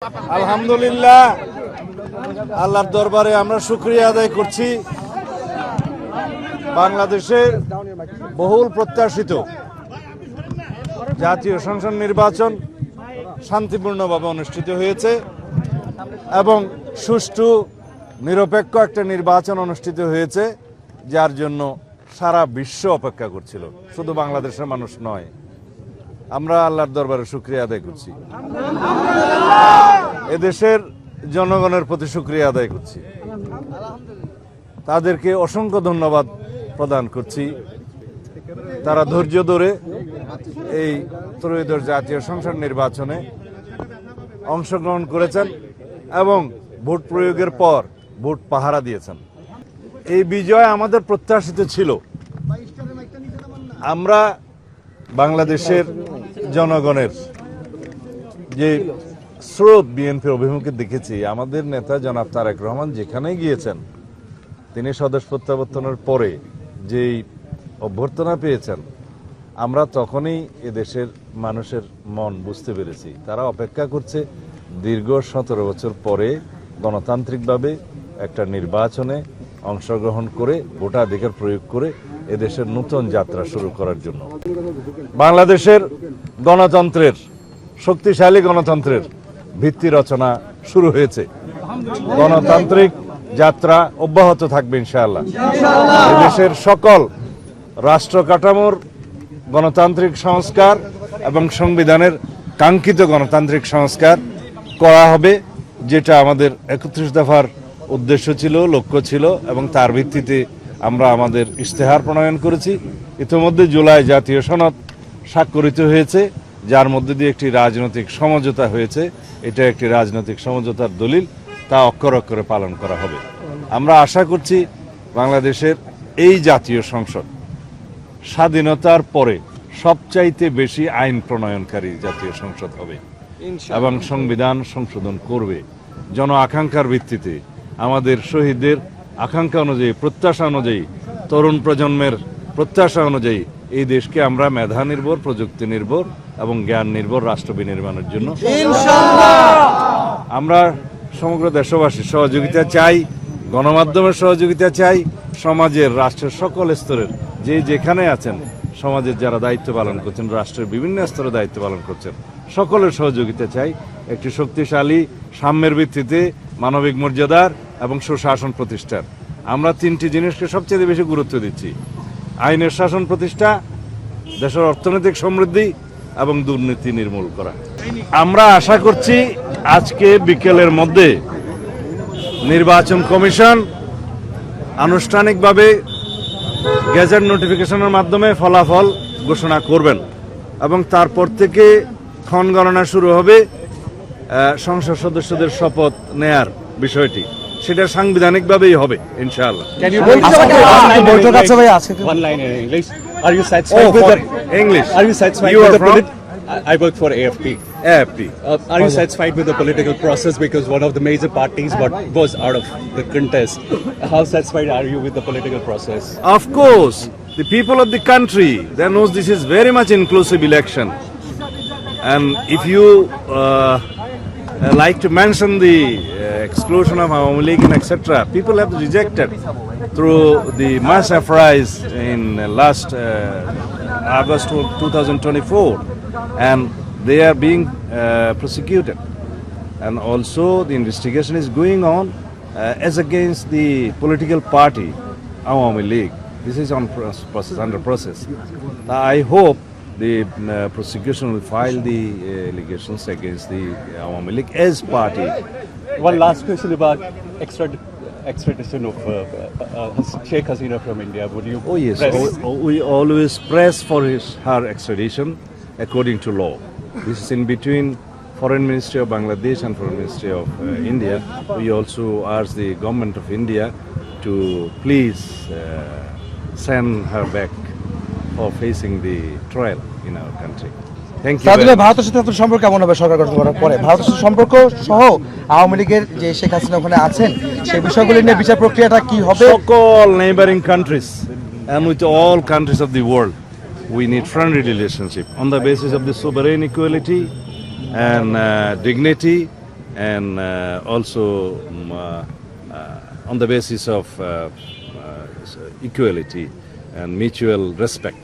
আলহামদুলিল্লাহ, আল্লাহর দরবারে আমরা শুকরিয়া আদায় করছি। বাংলাদেশের বহুল প্রত্যাশিত জাতীয় সংসদ নির্বাচন শান্তিপূর্ণভাবে অনুষ্ঠিত হয়েছে এবং সুষ্ঠু নিরপেক্ষ একটা নির্বাচন অনুষ্ঠিত হয়েছে, যার জন্য সারা বিশ্ব অপেক্ষা করছিল, শুধু বাংলাদেশের মানুষ নয়। আমরা আল্লাহর দরবারে শুকরিয়া আদায় করছি, এদেশের জনগণের প্রতি শুকরিয়া আদায় করছি, তাদেরকে অসংখ্য ধন্যবাদ প্রদান করছি। তারা ধৈর্য ধরে এই ত্রয়োদশ জাতীয় সংসদ নির্বাচনে অংশগ্রহণ করেছেন এবং ভোট প্রয়োগের পর ভোট পাহারা দিয়েছেন। এই বিজয় আমাদের প্রত্যাশিত ছিল। আমরা বাংলাদেশের জনগণের যে স্রোত বিএনপির অভিমুখে দেখেছি, আমাদের নেতা জনাব তারেক রহমান যেখানেই গিয়েছেন, তিনি স্বদেশ প্রত্যাবর্তনের পরে যেই অভ্যর্থনা পেয়েছেন, আমরা তখনই এদেশের মানুষের মন বুঝতে পেরেছি। তারা অপেক্ষা করছে দীর্ঘ 17 বছর পরে গণতান্ত্রিকভাবে একটা নির্বাচনে অংশগ্রহণ করে ভোটাধিকার প্রয়োগ করে এদেশের নতুন যাত্রা শুরু করার জন্য। বাংলাদেশের গণতন্ত্রের, শক্তিশালী গণতন্ত্রের ভিত্তি রচনা শুরু হয়েছে। গণতান্ত্রিক যাত্রা অব্যাহত থাকবে ইনশাআল্লাহ। এদেশের সকল রাষ্ট্র কাঠামোর গণতান্ত্রিক সংস্কার এবং সংবিধানের কাঙ্ক্ষিত গণতান্ত্রিক সংস্কার করা হবে, যেটা আমাদের 31 দফার উদ্দেশ্য ছিল, লক্ষ্য ছিল, এবং তার ভিত্তিতে আমরা আমাদের ইশতেহার প্রণয়ন করেছি। ইতিমধ্যে জুলাই জাতীয় সনদ স্বাক্ষরিত হয়েছে, যার মধ্যে দিয়ে একটি রাজনৈতিক সমঝোতা হয়েছে। এটা একটি রাজনৈতিক সমঝোতার দলিল, তা অক্ষরে অক্ষরে পালন করা হবে। আমরা আশা করছি বাংলাদেশের এই জাতীয় সংসদ স্বাধীনতার পরে সবচাইতে বেশি আইন প্রণয়নকারী জাতীয় সংসদ হবে এবং সংবিধান সংশোধন করবে জন আকাঙ্ক্ষার ভিত্তিতে। আমাদের শহীদদের আকাঙ্ক্ষা অনুযায়ী, প্রত্যাশা অনুযায়ী, তরুণ প্রজন্মের প্রত্যাশা অনুযায়ী এই দেশকে আমরা মেধা নির্ভর, প্রযুক্তি নির্ভর এবং জ্ঞান নির্ভর রাষ্ট্র বিনির্মাণের জন্য আমরা সমগ্র দেশবাসীর সহযোগিতা চাই, গণমাধ্যমের সহযোগিতা চাই, সমাজের, রাষ্ট্রের সকল স্তরের যে যেখানে আছেন, সমাজের যারা দায়িত্ব পালন করছেন, রাষ্ট্রের বিভিন্ন স্তরে দায়িত্ব পালন করছেন, সকলের সহযোগিতা চাই একটি শক্তিশালী সাম্যের ভিত্তিতে মানবিক মর্যাদার এবং সুশাসন প্রতিষ্ঠার। আমরা 3টি জিনিসকে সবচেয়ে বেশি গুরুত্ব দিচ্ছি: আইনের শাসন প্রতিষ্ঠা, দেশের অর্থনৈতিক সমৃদ্ধি এবং দুর্নীতি নির্মূল করা। আমরা আশা করছি আজকে বিকেলের মধ্যে নির্বাচন কমিশন আনুষ্ঠানিকভাবে গেজেট নোটিফিকেশনের মাধ্যমে ফলাফল ঘোষণা করবেন এবং তারপর থেকে ক্ষণগণনা শুরু হবে সংসদ সদস্যদের শপথ নেয়ার বিষয়টি। সেটা সাংবিধানিকভাবেই হবে ইনশাআল্লাহ। I work for AFP. Are you satisfied with the political process, because one of the major parties was out of the contest? How satisfied are you with the political process? Of course, the people of the country, they knows this is very much inclusive election, and if you like to mention the exclusion of Awami League and etc., people have rejected through the mass uprising in last August 2024, and they are being prosecuted, and also the investigation is going on as against the political party Awami League. This is on process, under process. I hope the prosecution will file the allegations against the Awami League as party. One last question about extradition of Sheikh Hasina from India. Would you? Oh yes, we always press for her extradition according to law. This is in between Foreign Ministry of Bangladesh and Foreign Ministry of India. We also ask the government of India to please send her back for facing the trial in our country. Thank you. ভারতের সাথে আপনার সম্পর্ক কেমন হবে সরকার গঠন করার পরে? ভারতের সাথে সম্পর্ক সহ আওয়ামী লীগের যে শেখ হাসিনা ওখানে আছেন, সেই বিষয়গুলি নিয়ে বিচার প্রক্রিয়াটা কি হবে? সকল neighboring countries and with all countries of the world, we need friendly relationship on the basis of the sovereign equality and dignity and also on the basis of equality and mutual respect.